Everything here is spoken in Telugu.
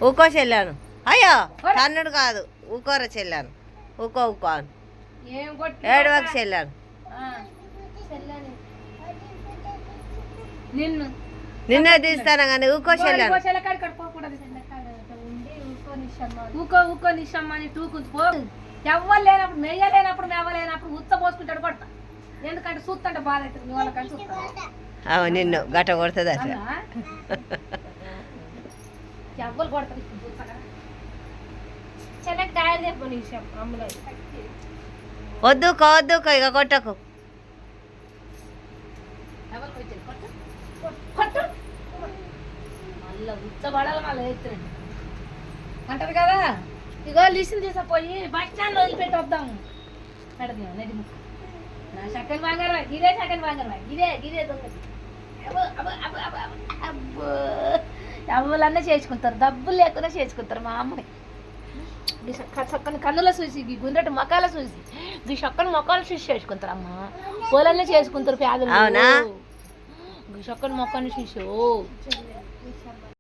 ఊకో చెల్లాను. అయ్యో తన్నుడు కాదు, ఊకోర చెల్లాను. ఊకో ఊకో అని ఏడవకు చెల్లాను. నిన్నే తీస్తాను కానీ ఊకో చెల్లాను. ఊకో ఊకో నిషమ్మని టూకుంచుకో. ఎవ్వరు లేనప్పుడు మెయ్య లేనప్పుడు మెవ్వ లేనప్పుడు ఉత్త పోసుకుంటాడు కొడతా. ఎందుకంటే చూస్తుంటే బాధ అవుతుంది. మీ వాళ్ళకని చూస్తా నిన్ను గట్ట కొడుతుంది అట్లా. ఎవ్వరు కొడతారు చెల్లకి దారి చెప్పు నిషం అమ్ములో. వద్దుకో వద్దుకో ఇక కొట్టకు. మళ్ళీ ఉచ్చబడాలి మళ్ళీ ఎత్తురండి అంటారు కదా. ఇగో లిస్టులు తీసుకుపోయి బస్ స్టాండ్ వదిలిపెట్టి వద్దాము. పెడదాం నది ముక్క నా చక్కని బాగారా గిరే చక్కని బాగారా గిరే గిరే దొంగది. అబ్బో అవ్వలన్నా చేసుకుంటారు, డబ్బులు లేకుండా చేసుకుంటారు. మా అమ్మని చక్కని కన్నుల చూసి గుండ్రటి మొక్కలు చూసి ఈ చక్కని మొక్కలు చూసి చేసుకుంటారు. అమ్మ పొలాన్ని చేసుకుంటారు పేదలు. చక్కని మొక్కని చూసి